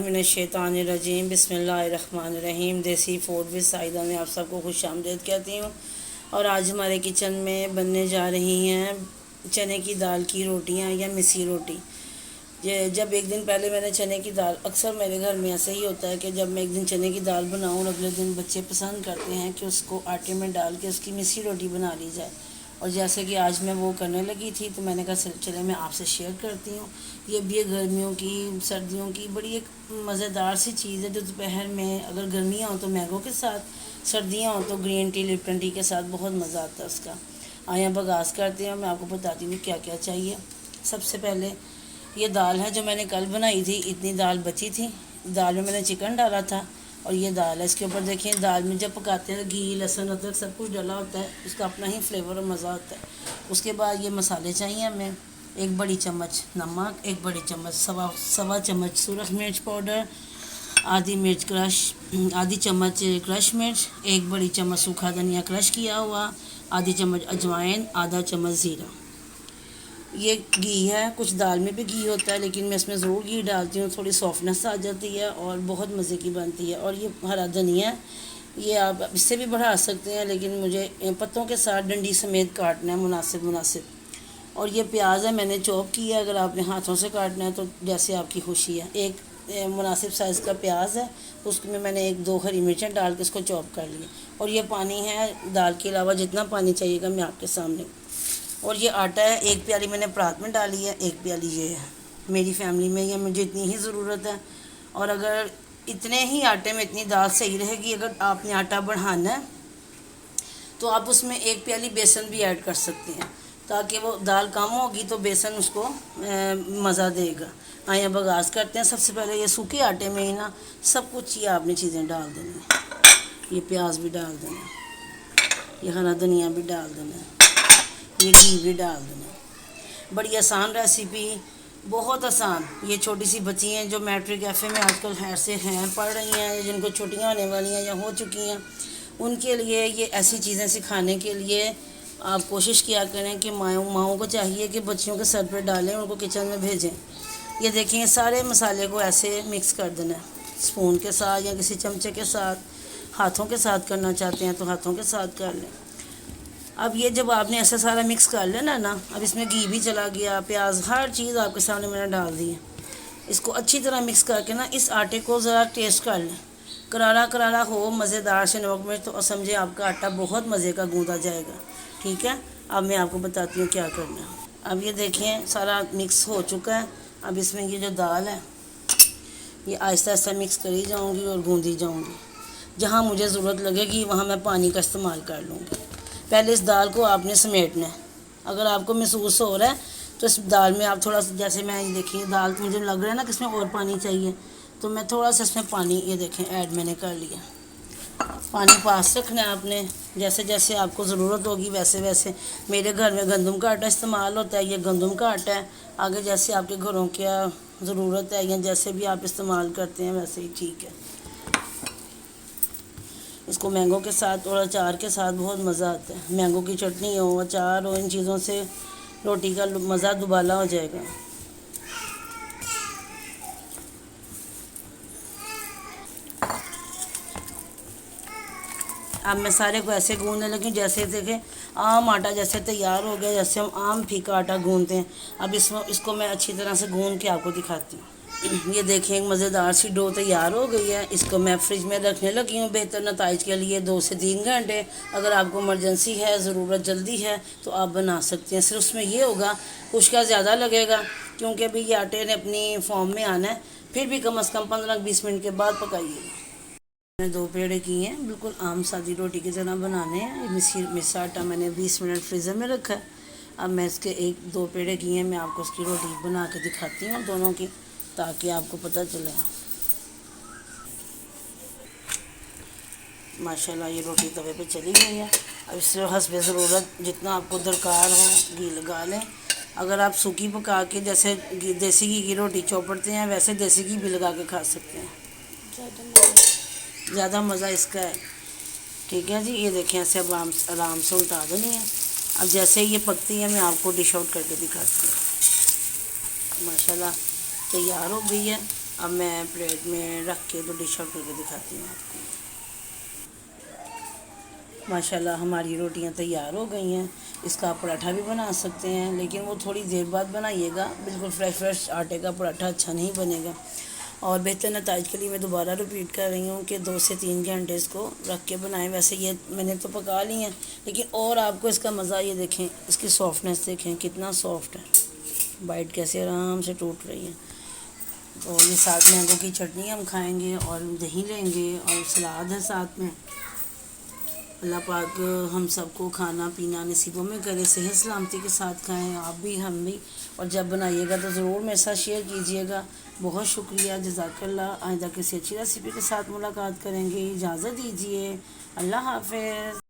मिनश्शैतानिर्रजीम बिस्मिल्लाहिर्रहमानिर्रहीम। देसी food with Saida में आप सबको खुश आमदीद कहती हूँ। और आज हमारे किचन में बनने जा रही हैं चने की दाल की रोटियाँ या मिसी रोटी। जब एक दिन पहले मैंने चने की दाल, अक्सर मेरे घर में ऐसा ही होता है कि जब मैं एक दिन चने की दाल बनाऊँ और अगले दिन बच्चे पसंद करते हैं कि उसको आटे में डाल के उसकी मिसी रोटी बना ली जाए। और जैसे कि आज मैं वो करने लगी थी तो मैंने कहा चले मैं आपसे शेयर करती हूँ। ये भी एक गर्मियों की, सर्दियों की बड़ी एक मज़ेदार सी चीज़ है जो दोपहर में, अगर गर्मियाँ हों तो मैंगो के साथ, सर्दियाँ हों तो ग्रीन टी, लिप्टन टी के साथ बहुत मज़ा आता है उसका। आया बगास करते हैं। मैं आपको बताती हूँ क्या क्या चाहिए। सबसे पहले ये दाल है जो मैंने कल बनाई थी, इतनी दाल बची थी। दाल में मैंने चिकन डाला था और ये दाल है। इसके ऊपर देखिए, दाल में जब पकाते हैं घी, लहसुन, अदरक सब कुछ डाला होता है, उसका अपना ही फ्लेवर और मज़ा होता है। उसके बाद ये मसाले चाहिए हमें। एक बड़ी चम्मच नमक, एक बड़ी चम्मच सवा चम्मच सुरख मिर्च पाउडर, आधी चम्मच क्रश मिर्च, एक बड़ी चम्मच सूखा धनिया क्रश किया हुआ, आधी चम्मच अजवाइन, आधा चम्मच ज़ीरा। ये घी है, कुछ दाल में भी घी होता है लेकिन मैं इसमें ज़रूर घी डालती हूँ, थोड़ी सॉफ्टनेस आ जाती है और बहुत मज़े की बनती है। और ये हरा धनिया है, ये आप इससे भी बढ़ा सकते हैं लेकिन मुझे पत्तों के साथ डंडी समेत काटना है, मुनासिब। और ये प्याज है, मैंने चॉप किया है। अगर आपने हाथों से काटना है तो जैसे आपकी खुशी है। एक मुनासिब साइज़ का प्याज है, उसमें मैंने 1-2 हरी मिर्चें डाल के इसको चॉप कर लिया। और ये पानी है, दाल के अलावा जितना पानी चाहिएगा मैं आपके सामने। और ये आटा है, 1 प्याली मैंने परात में डाली है, 1 प्याली ये है। मेरी फैमिली में ये मुझे इतनी ही ज़रूरत है। और अगर इतने ही आटे में इतनी दाल सही रहेगी। अगर आपने आटा बढ़ाना है तो आप उसमें 1 प्याली बेसन भी ऐड कर सकते हैं, ताकि वो दाल कम होगी तो बेसन उसको मज़ा देगा। आइए बगास करते हैं। सबसे पहले ये सूखे आटे में ही ना सब कुछ ये आपने चीज़ें डाल देनी है। ये प्याज भी डाल देना, ये हरा धनिया भी डाल देना, ये घी भी डाल देना। बड़ी आसान रेसिपी, बहुत आसान। ये छोटी सी बच्ची हैं जो मैट्रिक कैफ़े में आजकल से हैं, पढ़ रही हैं, जिनको छुट्टियां होने वाली हैं या हो चुकी हैं, उनके लिए ये ऐसी चीज़ें सिखाने के लिए आप कोशिश किया करें कि माओं को चाहिए कि बच्चियों के सर पर डालें, उनको किचन में भेजें। ये देखें, सारे मसाले को ऐसे मिक्स कर देना है, स्पून के साथ या किसी चमचे के साथ। हाथों के साथ करना चाहते हैं तो हाथों के साथ कर लें। अब ये जब आपने ऐसा सारा मिक्स कर लेना ना, अब इसमें घी भी चला गया, प्याज, हर चीज़ आपके सामने मैंने डाल दी है। इसको अच्छी तरह मिक्स करके ना इस आटे को ज़रा टेस्ट कर लें। करारा करारा हो, मज़ेदार से नमक मिर्च, तो समझे आपका आटा बहुत मज़े का गूंदा जाएगा। ठीक है, अब मैं आपको बताती हूँ क्या करना है। अब ये देखिए सारा मिक्स हो चुका है। अब इसमें ये जो दाल है ये आहिस्ता आहिस्ता मिक्स करी जाऊँगी और गूंदी जाऊँगी। जहाँ मुझे ज़रूरत लगेगी वहाँ मैं पानी का इस्तेमाल कर लूँगी। पहले इस दाल को आपने समेटना है। अगर आपको महसूस हो रहा है तो इस दाल में आप थोड़ा सा, जैसे मैं ये देखिए दाल मुझे लग रहा है ना कि इसमें और पानी चाहिए, तो मैं थोड़ा सा इसमें पानी, ये देखें, ऐड मैंने कर लिया। पानी पास रखना है आपने, जैसे जैसे आपको ज़रूरत होगी वैसे वैसे। मेरे घर में गंदम का आटा इस्तेमाल होता है, ये गंदम का आटा है। आगे जैसे आपके घरों क्या ज़रूरत है या जैसे भी आप इस्तेमाल करते हैं वैसे ही ठीक है। इसको मैंगो के साथ और अचार के साथ बहुत मज़ा आता है। मैंगो की चटनी हो, अचार हो, इन चीज़ों से रोटी का मज़ा दुबाला हो जाएगा। अब मैं सारे को ऐसे गूंदने लगी जैसे देखें आम आटा जैसे तैयार हो गया, जैसे हम आम फीका आटा गूंदते हैं। अब इसको मैं अच्छी तरह से गूंद के आपको दिखाती हूँ। ये देखें एक मज़ेदार सी डो तैयार हो गई है। इसको मैं फ्रिज में रखने लगी हूँ बेहतर नताइज के लिए 2 से 3 घंटे। अगर आपको इमरजेंसी है, ज़रूरत जल्दी है तो आप बना सकते हैं। सिर्फ उसमें ये होगा खुश्का ज़्यादा लगेगा क्योंकि अभी ये आटे ने अपनी फॉर्म में आना है। फिर भी कम से कम 15-20 मिनट के बाद पकाइएगा। मैंने 2 पेड़े किए हैं, बिल्कुल आम सादी रोटी की तरह बनाने हैं। मिसा आटा मैंने 20 मिनट फ्रीज़र में रखा है। अब मैं इसके 1-2 पेड़े किए हैं, मैं आपको उसकी रोटी बना के दिखाती हूँ दोनों की, ताकि आपको पता चले। माशाल्लाह ये रोटी तवे पे चली गई है। अब इससे हस्बे ज़रूरत जितना आपको दरकार हो घी लगा लें। अगर आप सूखी पका के जैसे देसी घी की रोटी चौपड़ते हैं वैसे देसी घी भी लगा के खा सकते हैं, ज़्यादा मज़ा इसका है। ठीक है जी, ये देखें ऐसे अब आराम से उल्टा देनी है। अब जैसे ये पकती है मैं आपको डिश आउट करके दिखाती हूँ। माशाल्लाह तैयार हो गई है। اب میں پلیٹ میں رکھ کے تو ڈش آؤٹ کر کے دکھاتی ہوں آپ کو۔ ماشاءاللہ ہماری روٹیاں تیار ہو گئی ہیں۔ اس کا آپ پراٹھا بھی بنا سکتے ہیں، لیکن وہ تھوڑی دیر بعد بنائیے گا، بالکل فریش آٹے کا پراٹھا اچھا نہیں بنے گا۔ اور بہتر نتائج کے لیے میں دوبارہ رپیٹ کر رہی ہوں کہ 2 سے 3 گھنٹے اس کو رکھ کے بنائیں۔ ویسے یہ میں نے تو پکا لی ہیں، لیکن اور آپ کو اس کا مزہ یہ دیکھیں، اس کی سافٹنیس دیکھیں کتنا سافٹ ہے، بائٹ کیسے آرام سے ٹوٹ رہی ہے۔ تو یہ ساتھ مینگو کی چٹنی ہم کھائیں گے اور دہی لیں گے اور سلاد ہے ساتھ میں۔ اللہ پاک ہم سب کو کھانا پینا نصیبوں میں کرے، صحت سلامتی کے ساتھ کھائیں، آپ بھی ہم بھی۔ اور جب بنائیے گا تو ضرور میرے ساتھ شیئر کیجیے گا۔ بہت شکریہ، جزاک اللہ۔ آئندہ کسی اچھی ریسیپی کے ساتھ ملاقات کریں گے، اجازت دیجیے، اللہ حافظ۔